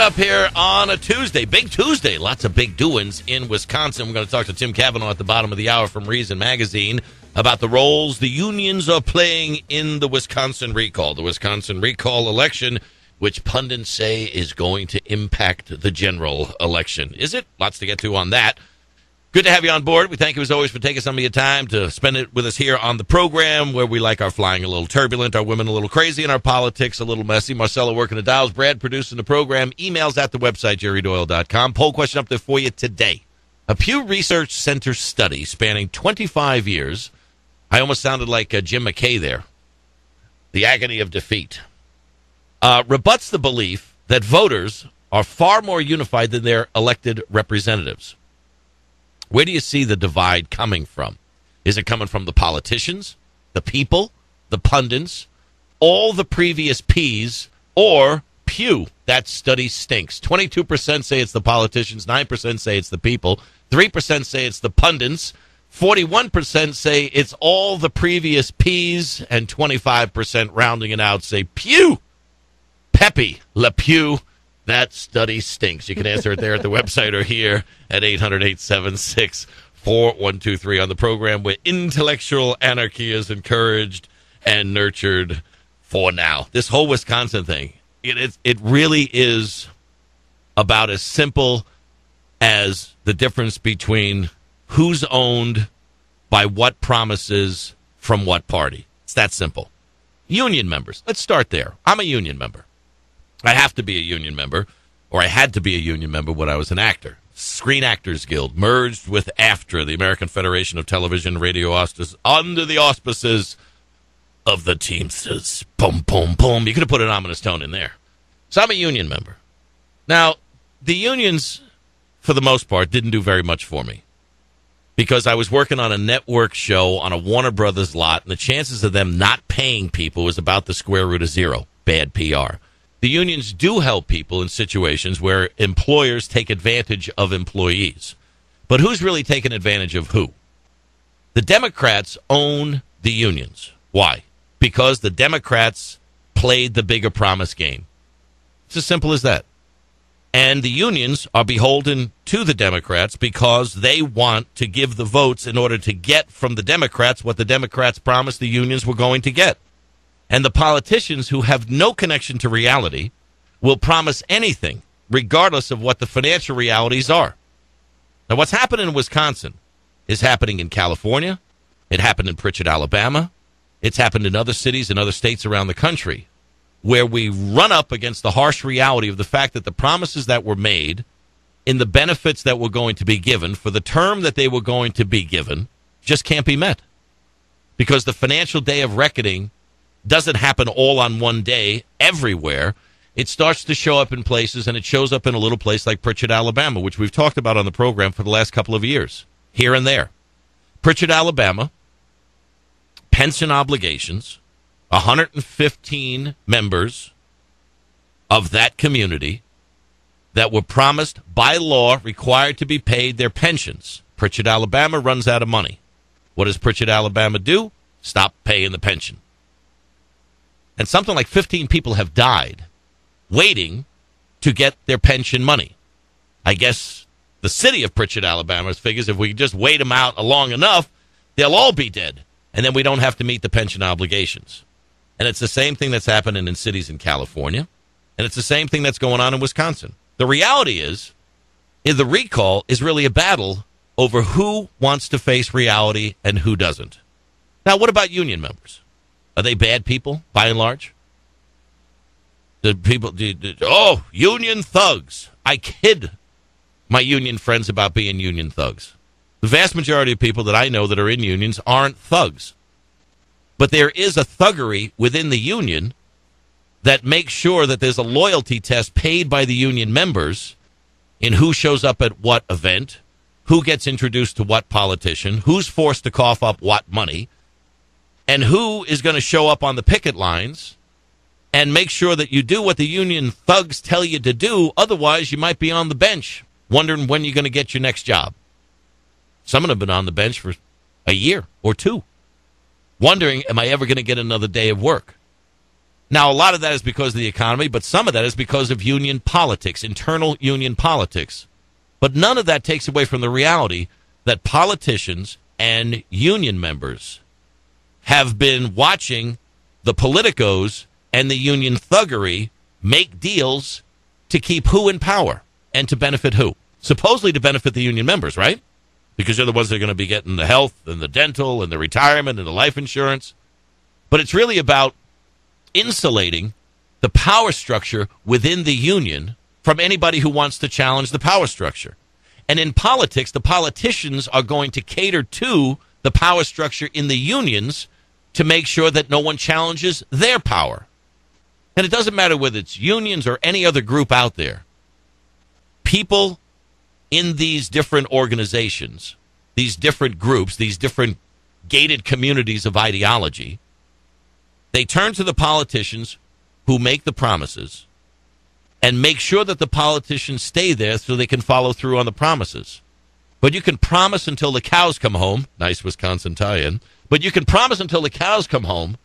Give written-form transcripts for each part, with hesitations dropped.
up here on a Tuesday. Big Tuesday. Lots of big doings in Wisconsin. We're going to talk to Tim Cavanaugh at the bottom of the hour from Reason Magazine about the roles the unions are playing in the Wisconsin recall. The Wisconsin recall election, which pundits say is going to impact the general election. Is it? Lots to get to on that. Good to have you on board. We thank you, as always, for taking some of your time to spend it with us here on the program, where we like our flying a little turbulent, our women a little crazy, and our politics a little messy. Marcella working the dials, Brad producing the program. Emails at the website, jerrydoyle.com. Poll question up there for you today. A Pew Research Center study spanning 25 years. I almost sounded like Jim McKay there. The agony of defeat. Rebuts the belief that voters are far more unified than their elected representatives. Where do you see the divide coming from? Is it coming from the politicians, the people, the pundits, all the previous P's, or Pew? That study stinks. 22% say it's the politicians, 9% say it's the people, 3% say it's the pundits, 41% say it's all the previous P's, and 25% rounding it out say Pew. Pepe Le Pew. That study stinks. You can answer it there at the website or here at 800-876-4123 on the program, where intellectual anarchy is encouraged and nurtured for now. This whole Wisconsin thing, it really is about as simple as the difference between who's owned by what promises from what party. It's that simple. Union members. Let's start there. I'm a union member. I have to be a union member, or I had to be a union member when I was an actor. Screen Actors Guild merged with AFTRA, the American Federation of Television and Radio Artists, under the auspices of the Teamsters. Boom, boom, boom. You could have put an ominous tone in there. So I'm a union member. Now, the unions, for the most part, didn't do very much for me, because I was working on a network show on a Warner Brothers lot, and the chances of them not paying people was about the square root of zero. Bad PR. The unions do help people in situations where employers take advantage of employees. But who's really taking advantage of who? The Democrats own the unions. Why? Because the Democrats played the bigger promise game. It's as simple as that. And the unions are beholden to the Democrats because they want to give the votes in order to get from the Democrats what the Democrats promised the unions were going to get. And the politicians, who have no connection to reality, will promise anything, regardless of what the financial realities are. Now, what's happening in Wisconsin is happening in California. It happened in Pritchett, Alabama. It's happened in other cities and other states around the country, where we run up against the harsh reality of the fact that the promises that were made, in the benefits that were going to be given, for the term that they were going to be given, just can't be met. Because the financial day of reckoning doesn't happen all on one day everywhere. It starts to show up in places, and it shows up in a little place like Pritchett, Alabama, which we've talked about on the program for the last couple of years, here and there. Pritchett, Alabama, pension obligations, 115 members of that community that were promised by law required to be paid their pensions. Pritchett, Alabama runs out of money. What does Pritchett, Alabama do? Stop paying the pension. And something like 15 people have died waiting to get their pension money. I guess the city of Pritchett, Alabama figures if we just wait them out long enough, they'll all be dead. And then we don't have to meet the pension obligations. And it's the same thing that's happening in cities in California. And it's the same thing that's going on in Wisconsin. The reality is the recall is really a battle over who wants to face reality and who doesn't. Now, what about union members? Are they bad people, by and large? Union thugs. I kid my union friends about being union thugs. The vast majority of people that I know that are in unions aren't thugs. But there is a thuggery within the union that makes sure that there's a loyalty test paid by the union members in who shows up at what event, who gets introduced to what politician, who's forced to cough up what money, and who is going to show up on the picket lines and make sure that you do what the union thugs tell you to do. Otherwise, you might be on the bench wondering when you're going to get your next job. Some of them have been on the bench for a year or two, wondering, am I ever going to get another day of work? Now, a lot of that is because of the economy, but some of that is because of union politics, internal union politics. But none of that takes away from the reality that politicians and union members have been watching the politicos and the union thuggery make deals to keep who in power and to benefit who? Supposedly to benefit the union members, right? Because they're the ones that are going to be getting the health and the dental and the retirement and the life insurance. But it's really about insulating the power structure within the union from anybody who wants to challenge the power structure. And in politics, the politicians are going to cater to the power structure in the unions to make sure that no one challenges their power. And it doesn't matter whether it's unions or any other group out there. People in these different organizations, these different groups, these different gated communities of ideology, they turn to the politicians who make the promises and make sure that the politicians stay there so they can follow through on the promises. But you can promise until the cows come home. Nice Wisconsin tie-in. But you can promise until the cows come home.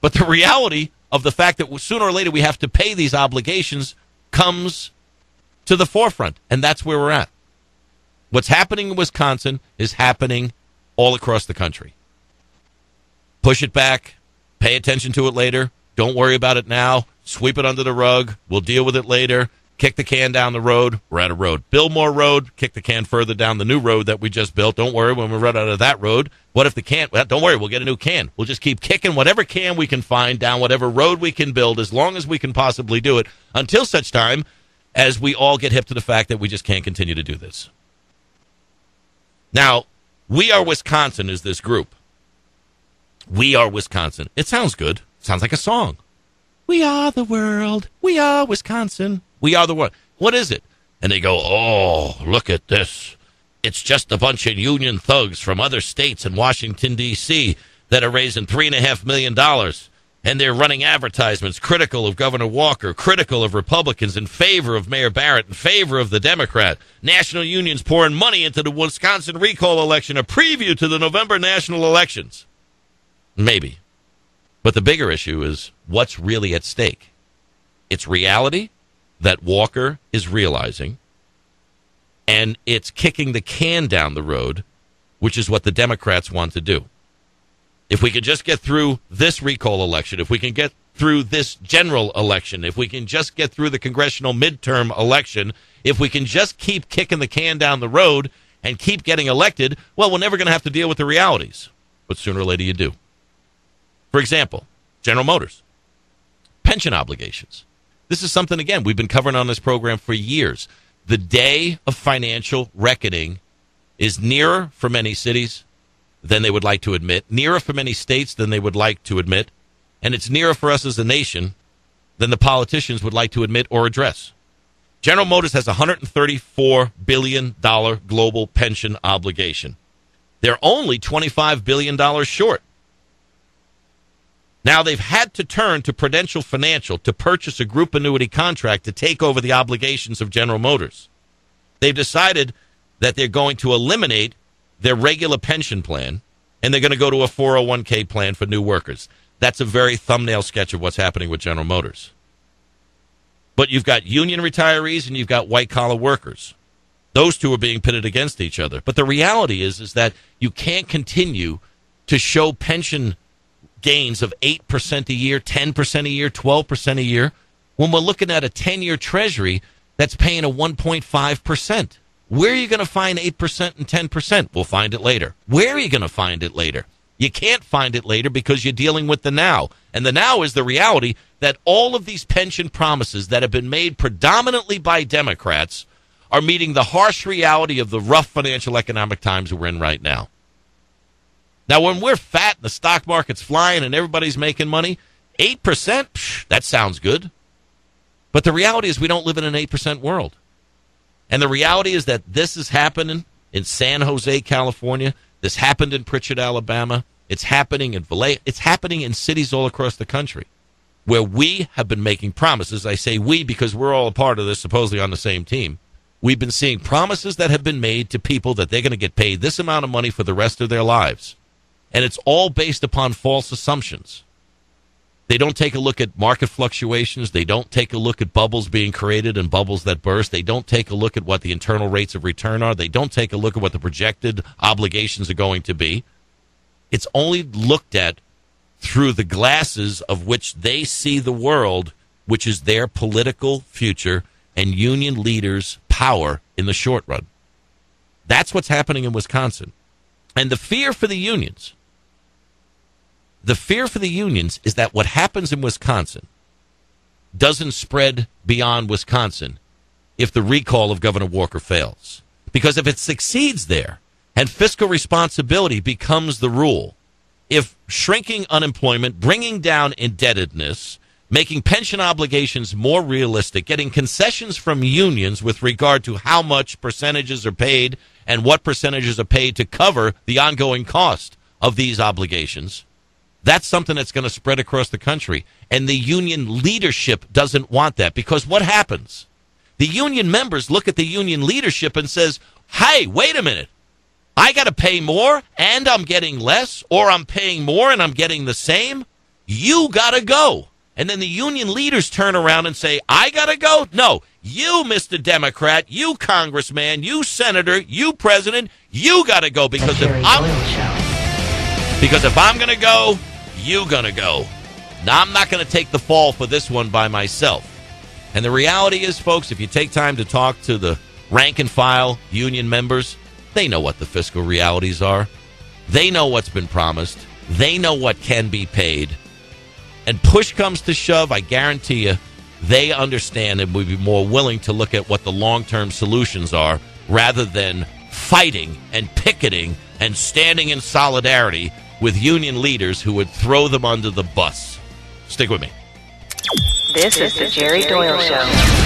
But the reality of the fact that sooner or later we have to pay these obligations comes to the forefront. And that's where we're at. What's happening in Wisconsin is happening all across the country. Push it back. Pay attention to it later. Don't worry about it now. Sweep it under the rug. We'll deal with it later. Kick the can down the road. We're out of road. Build more road. Kick the can further down the new road that we just built. Don't worry when we run out of that road. What if the can? Well, don't worry. We'll get a new can. We'll just keep kicking whatever can we can find down whatever road we can build as long as we can possibly do it until such time as we all get hip to the fact that we just can't continue to do this. Now, We Are Wisconsin is this group. We Are Wisconsin. It sounds good. Sounds like a song. We are the world. We are Wisconsin. We are the world. What is it? And they go, oh, look at this. It's just a bunch of union thugs from other states in Washington, D.C. that are raising $3.5 million. And they're running advertisements critical of Governor Walker, critical of Republicans, in favor of Mayor Barrett, in favor of the Democrat. National unions pouring money into the Wisconsin recall election, a preview to the November national elections. Maybe. But the bigger issue is what's really at stake. It's reality that Walker is realizing, and it's kicking the can down the road, which is what the Democrats want to do. If we could just get through this recall election, if we can get through this general election, if we can just get through the congressional midterm election, if we can just keep kicking the can down the road and keep getting elected, well, we're never going to have to deal with the realities. But sooner or later you do. For example, General Motors, pension obligations. This is something, again, we've been covering on this program for years. The day of financial reckoning is nearer for many cities than they would like to admit, nearer for many states than they would like to admit, and it's nearer for us as a nation than the politicians would like to admit or address. General Motors has a $134 billion global pension obligation. They're only $25 billion short. Now, they've had to turn to Prudential Financial to purchase a group annuity contract to take over the obligations of General Motors. They've decided that they're going to eliminate their regular pension plan, and they're going to go to a 401k plan for new workers. That's a very thumbnail sketch of what's happening with General Motors. But you've got union retirees and you've got white-collar workers. Those two are being pitted against each other. But the reality is that you can't continue to show pension gains of 8% a year, 10% a year, 12% a year, when we're looking at a 10-year treasury that's paying a 1.5%. Where are you going to find 8% and 10%? We'll find it later. Where are you going to find it later? You can't find it later because you're dealing with the now. And the now is the reality that all of these pension promises that have been made predominantly by Democrats are meeting the harsh reality of the rough financial economic times we're in right now. Now, when we're fat and the stock market's flying and everybody's making money, 8%, psh, that sounds good. But the reality is we don't live in an 8% world. And the reality is that this is happening in San Jose, California. This happened in Pritchard, Alabama. It's happening in Vallejo. It's happening in cities all across the country where we have been making promises. I say we because we're all a part of this, supposedly on the same team. We've been seeing promises that have been made to people that they're going to get paid this amount of money for the rest of their lives. And it's all based upon false assumptions. They don't take a look at market fluctuations. They don't take a look at bubbles being created and bubbles that burst. They don't take a look at what the internal rates of return are. They don't take a look at what the projected obligations are going to be. It's only looked at through the glasses of which they see the world, which is their political future and union leaders' power in the short run. That's what's happening in Wisconsin. And the fear for the unions is that what happens in Wisconsin doesn't spread beyond Wisconsin if the recall of Governor Walker fails. Because if it succeeds there and fiscal responsibility becomes the rule, if shrinking unemployment, bringing down indebtedness, making pension obligations more realistic, getting concessions from unions with regard to how much percentages are paid and what percentages are paid to cover the ongoing cost of these obligations, that's something that's going to spread across the country. And the union leadership doesn't want that, because what happens? The union members look at the union leadership and says, hey, wait a minute. I got to pay more and I'm getting less, or I'm paying more and I'm getting the same. You got to go. And then the union leaders turn around and say, I got to go? No, you, Mr. Democrat, you congressman, you senator, you president, you got to go, because if I'm going to go, you going to go. Now, I'm not going to take the fall for this one by myself. And the reality is, folks, if you take time to talk to the rank and file union members, they know what the fiscal realities are. They know what's been promised. They know what can be paid. And push comes to shove, I guarantee you, they understand and would be more willing to look at what the long-term solutions are rather than fighting and picketing and standing in solidarity with union leaders who would throw them under the bus. Stick with me. This is the Jerry Doyle Show.